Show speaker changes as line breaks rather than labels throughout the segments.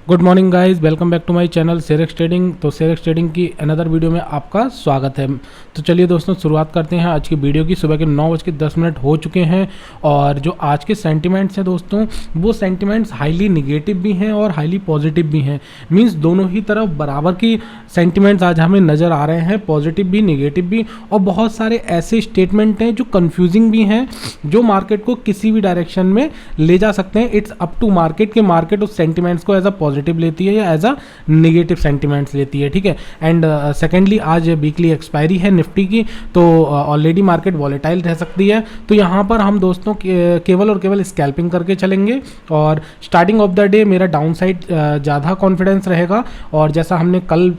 Good morning guys, welcome back to my channel Serex trading. तो Serex trading की another video में आपका स्वागत है। तो चलिए दोस्तों शुरुआत करते हैं आज की वीडियो की। सुबह के 9:10 हो चुके हैं और जो आज के सेंटिमेंट्स हैं दोस्तों, वो सेंटिमेंट्स हाईली निगेटिव भी हैं और हाईली पॉजिटिव भी हैं। मींस दोनों ही तरफ बराबर की सेंटिमेंट्स आज हमें नज़र आ रहे हैं, पॉजिटिव भी निगेटिव भी। और बहुत सारे ऐसे स्टेटमेंट हैं जो कन्फ्यूजिंग भी हैं, जो मार्केट को किसी भी डायरेक्शन में ले जा सकते हैं। इट्स अप टू मार्केट के मार्केट उस सेंटिमेंट्स को एज अ पॉजिटिव लेती है या एज अ नेगेटिव सेंटिमेंट्स लेती है, ठीक है। एंड सेकेंडली आज वीकली एक्सपायरी है निफ्टी की, तो ऑलरेडी मार्केट वॉलेटाइल रह सकती है। तो यहाँ पर हम दोस्तों केवल और केवल स्कैल्पिंग करके चलेंगे और स्टार्टिंग ऑफ द डे मेरा डाउन साइड ज़्यादा कॉन्फिडेंस रहेगा। और जैसा हमने कल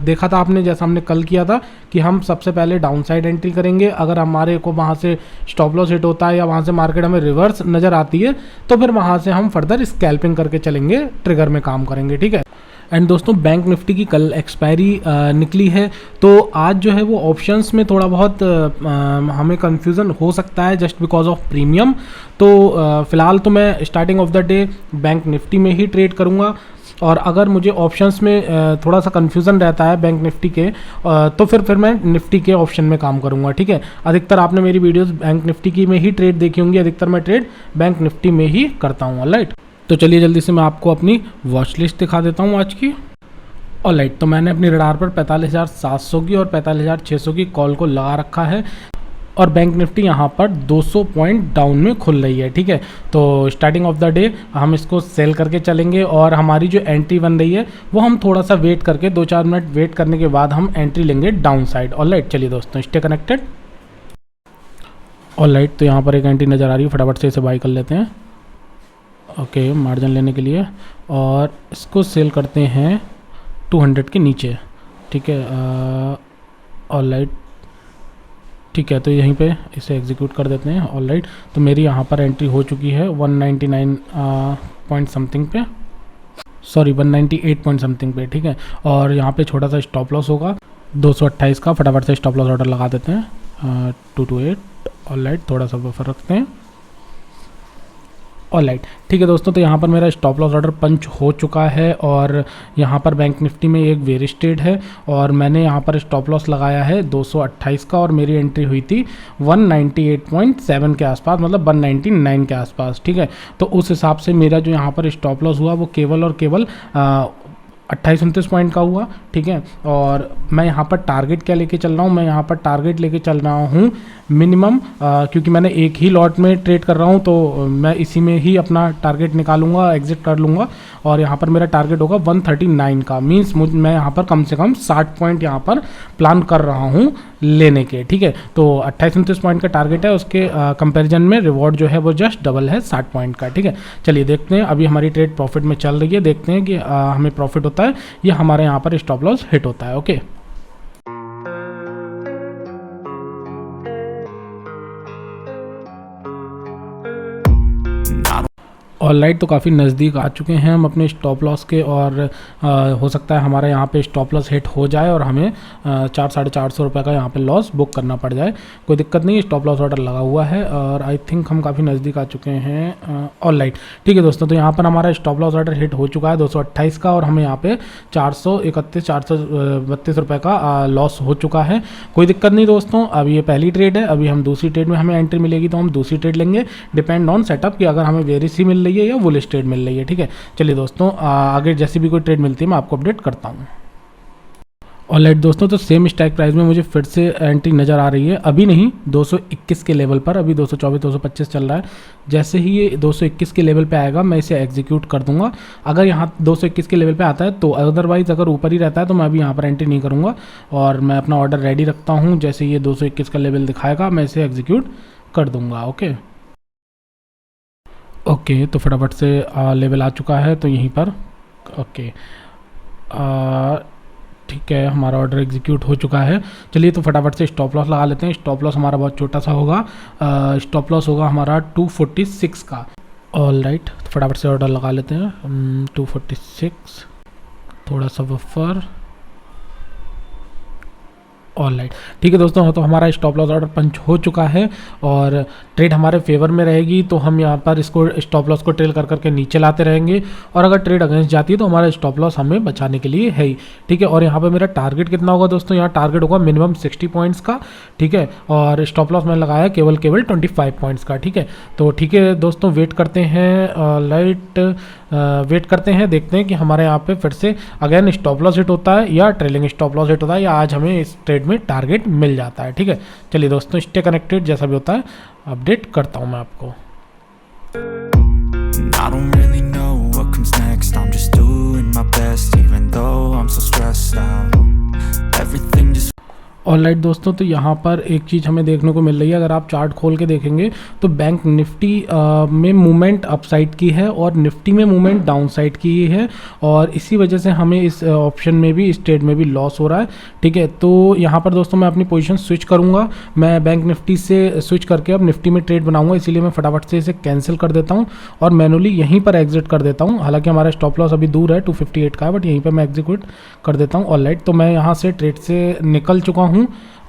देखा था, आपने जैसा हमने कल किया था कि हम सबसे पहले डाउन साइड एंट्री करेंगे। अगर हमारे को वहाँ से स्टॉप लॉस हिट होता है या वहाँ से मार्केट हमें रिवर्स नज़र आती है तो फिर वहाँ से हम फर्दर स्कैल्पिंग करके चलेंगे, ट्रिगर में काम करेंगे, ठीक है। एंड दोस्तों बैंक निफ्टी की कल एक्सपायरी निकली है, तो आज जो है वो ऑप्शंस में थोड़ा बहुत हमें कन्फ्यूज़न हो सकता है जस्ट बिकॉज ऑफ प्रीमियम। तो फ़िलहाल तो मैं starting of the day bank Nifty में ही ट्रेड करूँगा। और अगर मुझे ऑप्शंस में थोड़ा सा कन्फ्यूज़न रहता है बैंक निफ्टी के, तो फिर मैं निफ्टी के ऑप्शन में काम करूंगा, ठीक है। अधिकतर आपने मेरी वीडियोस बैंक निफ्टी की में ही ट्रेड देखी होंगी, अधिकतर मैं ट्रेड बैंक निफ्टी में ही करता हूँ, ऑलराइट। तो चलिए जल्दी से मैं आपको अपनी वॉच लिस्ट दिखा देता हूँ आज की। ऑलराइट, तो मैंने अपनी रडार पर 45,700 की और 45,600 की कॉल को लगा रखा है और बैंक निफ्टी यहाँ पर 200 पॉइंट डाउन में खुल रही है, ठीक है। तो स्टार्टिंग ऑफ द डे हम इसको सेल करके चलेंगे और हमारी जो एंट्री बन रही है वो हम थोड़ा सा वेट करके 2-4 मिनट वेट करने के बाद हम एंट्री लेंगे डाउन साइड, ऑलराइट। चलिए दोस्तों स्टे कनेक्टेड। ऑलराइट, तो यहाँ पर एक एंट्री नज़र आ रही है, फटाफट से इसे बाई कर लेते हैं, ओके, मार्जिन लेने के लिए। और इसको सेल करते हैं 200 के नीचे, ठीक है। ऑलराइट, ठीक है, तो यहीं पे इसे एग्जीक्यूट कर देते हैं, ऑलराइट। तो मेरी यहाँ पर एंट्री हो चुकी है 199 पॉइंट समथिंग पे, सॉरी 198 पॉइंट समथिंग पे, ठीक है। और यहाँ पे छोटा सा स्टॉप लॉस होगा 228 का, फटाफट से स्टॉप लॉस ऑर्डर लगा देते हैं 228, ऑलराइट। थोड़ा सा बफर रखते हैं, ऑलराइट, ठीक है दोस्तों। तो यहाँ पर मेरा स्टॉप लॉस ऑर्डर पंच हो चुका है और यहाँ पर बैंक निफ्टी में एक वेरिश ट्रेड है और मैंने यहाँ पर स्टॉप लॉस लगाया है 228 का और मेरी एंट्री हुई थी 198.7 के आसपास, मतलब 199 के आसपास, ठीक है। तो उस हिसाब से मेरा जो यहाँ पर स्टॉप लॉस हुआ वो केवल और केवल 28-29 पॉइंट का हुआ, ठीक है। और मैं यहाँ पर टारगेट क्या लेके चल रहा हूँ, मैं यहाँ पर टारगेट लेके चल रहा हूँ मिनिमम, क्योंकि मैंने एक ही लॉट में ट्रेड कर रहा हूँ तो मैं इसी में ही अपना टारगेट निकालूंगा, एग्जिट कर लूँगा। और यहाँ पर मेरा टारगेट होगा 139 का, मीन्स मैं यहाँ पर कम से कम 60 पॉइंट यहाँ पर प्लान कर रहा हूँ लेने के, ठीक है। तो 28-29 पॉइंट का टारगेट है, उसके कंपैरिजन में रिवॉर्ड जो है वो जस्ट डबल है 60 पॉइंट का, ठीक है। चलिए देखते हैं, अभी हमारी ट्रेड प्रॉफिट में चल रही है, देखते हैं कि हमें प्रॉफिट होता है या हमारे यहाँ पर स्टॉप लॉस हिट होता है, ओके। ऑलराइट, तो काफ़ी नज़दीक आ चुके हैं हम अपने स्टॉप लॉस के और हो सकता है हमारा यहाँ पे स्टॉप लॉस हिट हो जाए और हमें 400-450 रुपये का यहाँ पे लॉस बुक करना पड़ जाए। कोई दिक्कत नहीं है, स्टॉप लॉस ऑर्डर लगा हुआ है और आई थिंक हम काफ़ी नज़दीक आ चुके हैं, ऑलराइट, ठीक है दोस्तों। तो यहाँ पर हमारा स्टॉप लॉस ऑर्डर हिट हो चुका है 228 का और हमें यहाँ पे 432 रुपये का लॉस हो चुका है। कोई दिक्कत नहीं दोस्तों, अब ये पहली ट्रेड है, अभी हम दूसरी ट्रेड में हमें एंट्री मिलेगी तो हम दूसरी ट्रेड लेंगे, डिपेंड ऑन सेटअप कि अगर हमें वेरिस ही मिल रही है या बुलिश ट्रेड मिल रही है, ठीक है। चलिए दोस्तों आगे जैसी भी कोई ट्रेड मिलती है मैं आपको अपडेट करता हूँ। ऑलराइट दोस्तों, तो सेम स्ट्राइक प्राइस में मुझे फिर से एंट्री नज़र आ रही है, अभी नहीं 221 के लेवल पर, अभी 224-225 चल रहा है। जैसे ही ये 221 के लेवल पे आएगा मैं इसे एग्जीक्यूट कर दूंगा। अगर यहाँ 221 के लेवल पे आता है तो, अदरवाइज अगर ऊपर ही रहता है तो मैं अभी यहाँ पर एंट्री नहीं करूँगा और मैं अपना ऑर्डर रेडी रखता हूँ। जैसे ये 221 का लेवल दिखाएगा मैं इसे एग्जीक्यूट कर दूँगा, ओके। ओके, तो फटाफट से लेवल आ चुका है तो यहीं पर, ओके, ठीक है, हमारा ऑर्डर एग्जीक्यूट हो चुका है। चलिए तो फटाफट से स्टॉप लॉस लगा लेते हैं। स्टॉप लॉस हमारा बहुत छोटा सा होगा, स्टॉप लॉस होगा हमारा 246 का, ऑलराइट। तो फटाफट से ऑर्डर लगा लेते हैं 246, थोड़ा सा बफर, ऑलराइट, ठीक है दोस्तों, तो हमारा स्टॉप लॉस ऑर्डर पंच हो चुका है और ट्रेड हमारे फेवर में रहेगी, तो हम यहाँ पर इसको स्टॉप लॉस को ट्रेल कर करके नीचे लाते रहेंगे, और अगर ट्रेड अगेंस्ट जाती है तो हमारा स्टॉप लॉस हमें बचाने के लिए है ही, ठीक है। और यहाँ पे मेरा टारगेट कितना होगा दोस्तों, यहाँ टारगेट होगा मिनिमम 60 पॉइंट्स का, ठीक है, और स्टॉप लॉस मैंने लगाया केवल 25 पॉइंट्स का, ठीक है। तो ठीक है दोस्तों, वेट करते हैं, वेट करते हैं, देखते हैं कि हमारे यहाँ पे फिर से अगेन स्टॉप लॉस हिट होता है या ट्रेलिंग स्टॉप लॉस हिट होता है, या आज हमें इस ट्रेड में टारगेट मिल जाता है, ठीक है। चलिए दोस्तों, स्टे कनेक्टेड, जैसा भी होता है अपडेट करता हूँ मैं आपको।
I don't really know what comes next. I'm just doing my best, even though I'm so stressed out. Everything just
alright दोस्तों, तो यहाँ पर एक चीज़ हमें देखने को मिल रही है, अगर आप चार्ट खोल के देखेंगे तो बैंक निफ्टी में मूवमेंट अपसाइड की है और निफ्टी में मूवमेंट डाउन साइड की है, और इसी वजह से हमें इस ऑप्शन में भी, इस ट्रेड में भी लॉस हो रहा है, ठीक है। तो यहाँ पर दोस्तों मैं अपनी पोजीशन स्विच करूँगा, मैं बैंक निफ्टी से स्विच करके अब निफ्टी में ट्रेड बनाऊँगा, इसीलिए मैं फटाफट से इसे कैंसिल कर देता हूँ और मैनुअली यहीं पर एग्जिट कर देता हूँ। हालांकि हमारा स्टॉप लॉस अभी दूर है 258 का है, बट यहीं पर मैं एग्जीक्यूट कर देता हूँ। ऑलराइट, तो मैं यहाँ से ट्रेड से निकल चुका हूँ,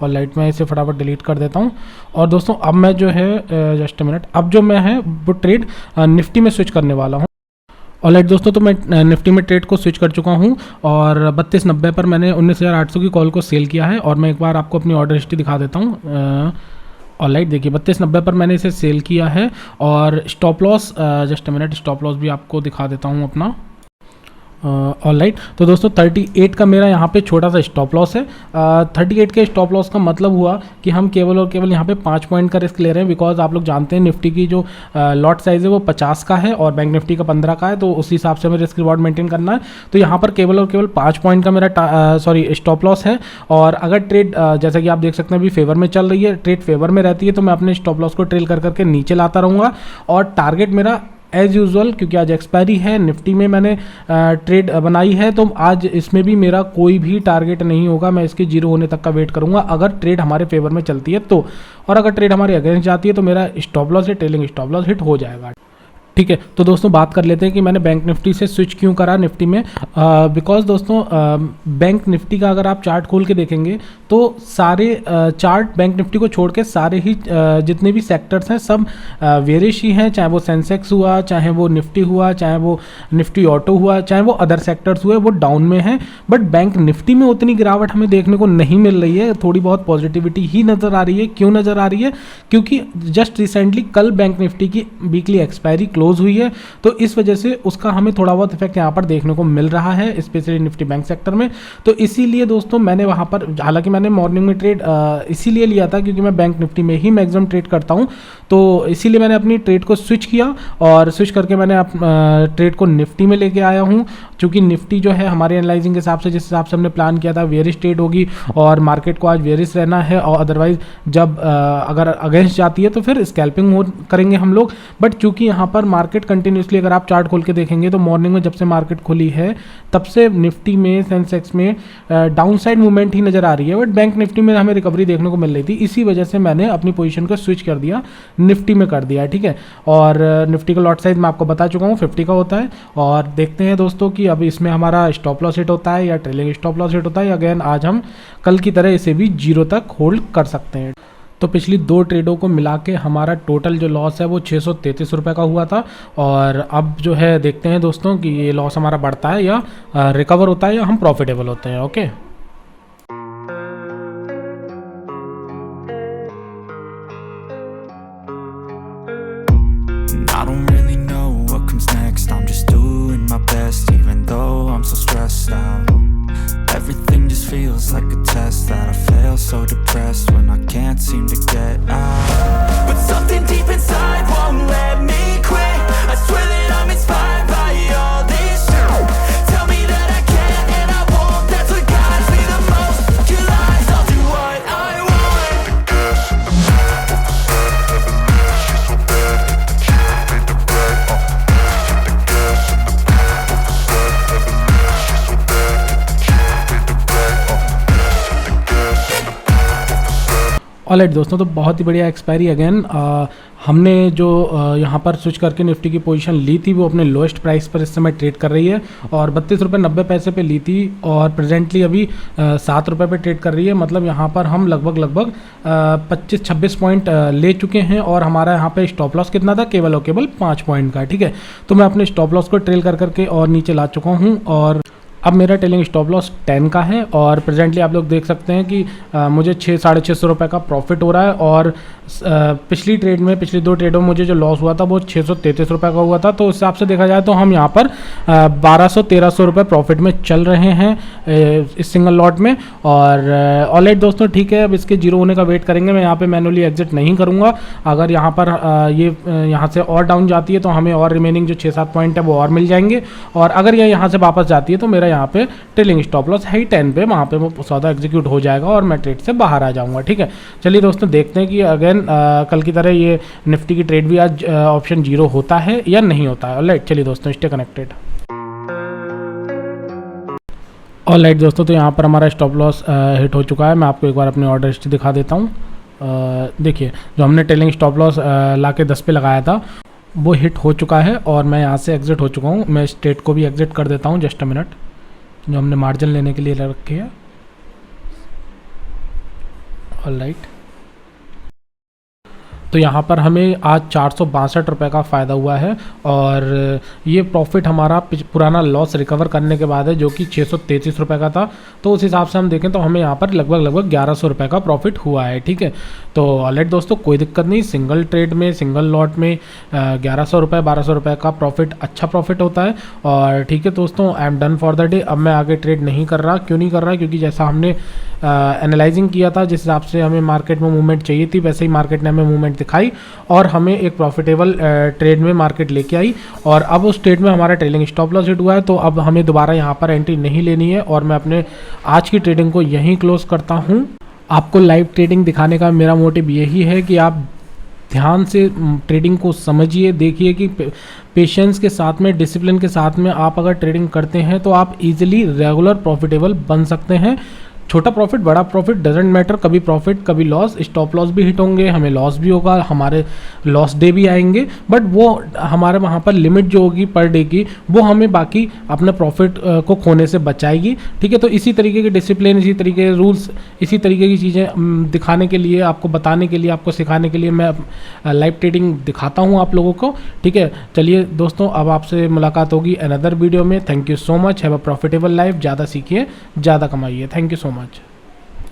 ऑलराइट, मैं इसे फटाफट डिलीट कर देता हूँ। और दोस्तों अब मैं जो है जस्ट अ मिनट, अब जो मैं है वो ट्रेड निफ्टी में स्विच करने वाला हूँ। ऑलराइट दोस्तों, तो मैं निफ्टी में ट्रेड को स्विच कर चुका हूँ और 3290 पर मैंने 19,800 की कॉल को सेल किया है, और मैं एक बार आपको अपनी ऑर्डर हिस्ट्री दिखा देता हूँ। ऑलराइट, देखिए 3290 पर मैंने इसे सेल किया है, और stop loss just a minute, stop loss भी आपको दिखा देता हूँ अपना। ऑलराइट, तो दोस्तों 38 का मेरा यहाँ पे छोटा सा स्टॉप लॉस है। 38 के स्टॉप लॉस का मतलब हुआ कि हम केवल और केवल यहाँ पे 5 पॉइंट का रिस्क ले रहे हैं, बिकॉज आप लोग जानते हैं निफ्टी की जो लॉट साइज है वो 50 का है और बैंक निफ्टी का 15 का है, तो उस हिसाब से हमें रिस्क रिवॉर्ड मेंटेन करना है। तो यहाँ पर केवल और केवल 5 पॉइंट का मेरा स्टॉप लॉस है, और अगर ट्रेड जैसा कि आप देख सकते हैं अभी फेवर में चल रही है, ट्रेड फेवर में रहती है तो मैं अपने स्टॉप लॉस को ट्रेल कर करके नीचे लाता रहूँगा, और टारगेट मेरा एज यूजुअल, क्योंकि आज एक्सपायरी है, निफ्टी में मैंने ट्रेड बनाई है, तो आज इसमें भी मेरा कोई भी टारगेट नहीं होगा, मैं इसके जीरो होने तक का वेट करूंगा अगर ट्रेड हमारे फेवर में चलती है तो, और अगर ट्रेड हमारे अगेंस्ट जाती है तो मेरा स्टॉप लॉस या ट्रेलिंग स्टॉप लॉस हिट हो जाएगा, ठीक है। तो दोस्तों बात कर लेते हैं कि मैंने बैंक निफ्टी से स्विच क्यों करा निफ्टी में। बिकॉज दोस्तों बैंक निफ्टी का अगर आप चार्ट खोल के देखेंगे तो सारे चार्ट बैंक निफ्टी को छोड़ के सारे ही जितने भी सेक्टर्स हैं सब वेरिश ही हैं, चाहे वो सेंसेक्स हुआ, चाहे वो निफ्टी हुआ, चाहे वो निफ्टी ऑटो हुआ, चाहे वो अदर सेक्टर्स हुए, वो डाउन में हैं। बट बैंक निफ्टी में उतनी गिरावट हमें देखने को नहीं मिल रही है, थोड़ी बहुत पॉजिटिविटी ही नज़र आ रही है। क्यों नज़र आ रही है? क्योंकि जस्ट रिसेंटली कल बैंक निफ्टी की वीकली एक्सपायरी क्लोज हुई है, तो इस वजह से उसका हमें थोड़ा बहुत इफेक्ट यहाँ पर देखने को मिल रहा है, स्पेशली निफ्टी बैंक सेक्टर में। तो इसीलिए दोस्तों मैंने वहाँ पर, हालांकि मैंने मॉर्निंग में ट्रेड इसीलिए लिया था क्योंकि मैं बैंक निफ्टी में ही मैक्सिमम ट्रेड करता हूँ, तो इसीलिए मैंने अपनी ट्रेड को स्विच किया और स्विच करके मैंने ट्रेड को निफ्टी में लेके आया हूँ। क्योंकि निफ्टी जो है हमारे एनालाइजिंग के हिसाब से, जिस हिसाब से हमने प्लान किया था, वेरिश ट्रेड होगी और मार्केट को आज वेरिश रहना है, और अदरवाइज जब अगर अगेंस्ट जाती है तो फिर स्कैल्पिंग करेंगे हम लोग। बट चूंकि यहाँ पर मार्केट कंटिन्यूसली, अगर आप चार्ट खोल के देखेंगे तो मॉर्निंग में जब से मार्केट खुली है तब से निफ्टी में, सेंसेक्स में डाउन साइड मूवमेंट ही नजर आ रही है, बट बैंक निफ्टी में हमें रिकवरी देखने को मिल रही थी। इसी वजह से मैंने अपनी पोजीशन को स्विच कर दिया, निफ्टी में कर दिया, ठीक है। और निफ्टी का लॉट साइज मैं आपको बता चुका हूँ 50 का होता है, और देखते हैं दोस्तों कि अब इसमें हमारा स्टॉप लॉस हिट होता है या ट्रेलिंग स्टॉप लॉस हिट होता है, अगेन आज हम कल की तरह इसे भी जीरो तक होल्ड कर सकते हैं। तो पिछली दो ट्रेडों को मिला के हमारा टोटल जो लॉस है वो 633 रुपये का हुआ था, और अब जो है देखते हैं दोस्तों कि ये लॉस हमारा बढ़ता है या रिकवर होता है या हम प्रॉफिटेबल होते हैं। Okay,
I don't really know what comes next. I'm just doing my best, even though I'm so stressed out. Everything just feels like a test that I fail, so depressed when I can't seem to get out. But something deep inside won't let me quit. I swear that I'm inspired by all this shit. Tell me that I can and I won't, that's what guides me.
Alright दोस्तों, तो बहुत ही बढ़िया expiry again. हमने जो यहाँ पर switch करके Nifty की पोजीशन ली थी वो अपने लोएस्ट प्राइस पर इस समय ट्रेड कर रही है और 32 रुपये 90 पैसे पे ली थी और प्रेजेंटली अभी 7 रुपये पे ट्रेड कर रही है। मतलब यहाँ पर हम लगभग 25-26 पॉइंट ले चुके हैं और हमारा यहाँ पे स्टॉप लॉस कितना था, केवल और केवल 5 पॉइंट का। ठीक है, तो मैं अपने स्टॉप लॉस को ट्रेल कर करके और नीचे ला चुका हूँ और अब मेरा टेलिंग स्टॉप लॉस 10 का है और प्रेजेंटली आप लोग देख सकते हैं कि मुझे 600-650 रुपये का प्रॉफिट हो रहा है और पिछली 2 ट्रेडों में मुझे जो लॉस हुआ था वो 633 रुपये का हुआ था। तो उस हिसाब से देखा जाए तो हम यहाँ पर 1200-1300 रुपये प्रॉफिट में चल रहे हैं इस सिंगल लॉट में। और ऑलराइट दोस्तों, ठीक है, अब इसके जीरो होने का वेट करेंगे। मैं यहाँ पे मैनुअली एग्जिट नहीं करूँगा। अगर यहाँ पर ये यहाँ से और डाउन जाती है तो हमें और रिमेनिंग जो 6-7 पॉइंट है वो और मिल जाएंगे और अगर ये यहाँ से वापस जाती है तो मेरा यहाँ पे ट्रेलिंग स्टॉप लॉस है 10 पे, वहाँ पे वो सौदा एग्जीक्यूट हो जाएगा और मैं ट्रेड से बाहर आ जाऊँगा। ठीक है, चलिए दोस्तों देखते हैं कि अगेन कल की तरह ये निफ्टी की ट्रेड भी आज ऑप्शन 0 होता है या नहीं होता है। ऑलराइट, चलिए दोस्तों स्टे कनेक्टेड। ऑलराइट दोस्तों, तो यहाँ पर हमारा स्टॉप लॉस हिट हो चुका है। मैं आपको एक बार अपनी ऑर्डर हिस्ट्री दिखा देता हूँ। देखिए, जो हमने ट्रेलिंग स्टॉप लॉस ला के 10 पे लगाया था वो हिट हो चुका है और मैं यहाँ से एग्जिट हो चुका हूँ। मैं स्टेट को भी एग्जिट कर देता हूँ, जस्ट अ मिनट, जो हमने मार्जिन लेने के लिए रखी है। ऑलराइट, तो यहाँ पर हमें आज 462 रुपये का फ़ायदा हुआ है और ये प्रॉफिट हमारा पुराना लॉस रिकवर करने के बाद है जो कि 633 रुपये का था। तो उस हिसाब से हम देखें तो हमें यहाँ पर लगभग 1100 रुपये का प्रॉफिट हुआ है। ठीक है, तो ऑलराइट दोस्तों, कोई दिक्कत नहीं। सिंगल ट्रेड में, सिंगल लॉट में 1100 रुपये 1200 रुपये का प्रॉफिट अच्छा प्रॉफिट होता है। और ठीक है दोस्तों, I am done for the day. अब मैं आगे ट्रेड नहीं कर रहा। क्यों नहीं कर रहा? क्योंकि जैसा हमने एनालाइजिंग किया था, जिस हिसाब से हमें मार्केट में मूवमेंट चाहिए थी, वैसे ही मार्केट ने हमें मूवमेंट दिखाई और हमें एक प्रॉफिटेबल ट्रेड में मार्केट लेके आई और अब उस ट्रेड में हमारा ट्रेलिंग स्टॉप लॉस हिट हुआ है। तो अब हमें दोबारा यहाँ पर एंट्री नहीं लेनी है और मैं अपने आज की ट्रेडिंग को यहीं क्लोज करता हूँ। आपको लाइव ट्रेडिंग दिखाने का मेरा मोटिव यही है कि आप ध्यान से ट्रेडिंग को समझिए, देखिए कि पेशेंस के साथ में, डिसिप्लिन के साथ में आप अगर ट्रेडिंग करते हैं तो आप इजीली रेगुलर प्रॉफिटेबल बन सकते हैं। छोटा प्रॉफिट, बड़ा प्रॉफिट, डजेंट मैटर। कभी प्रॉफिट कभी लॉस, स्टॉप लॉस भी हिट होंगे, हमें लॉस भी होगा, हमारे लॉस डे भी आएंगे, बट वो हमारे वहाँ पर लिमिट जो होगी पर डे की वो हमें बाकी अपने प्रॉफिट को खोने से बचाएगी। ठीक है, तो इसी तरीके के डिसिप्लिन, इसी तरीके के रूल्स, इसी तरीके की चीज़ें दिखाने के लिए, आपको बताने के लिए, आपको सिखाने के लिए मैं लाइव ट्रेडिंग दिखाता हूँ आप लोगों को। ठीक है, चलिए दोस्तों, अब आपसे मुलाकात होगी अनदर वीडियो में। Thank you so much. Have a profitable life. ज़्यादा सीखिए, ज़्यादा कमाइए। Thank you so much.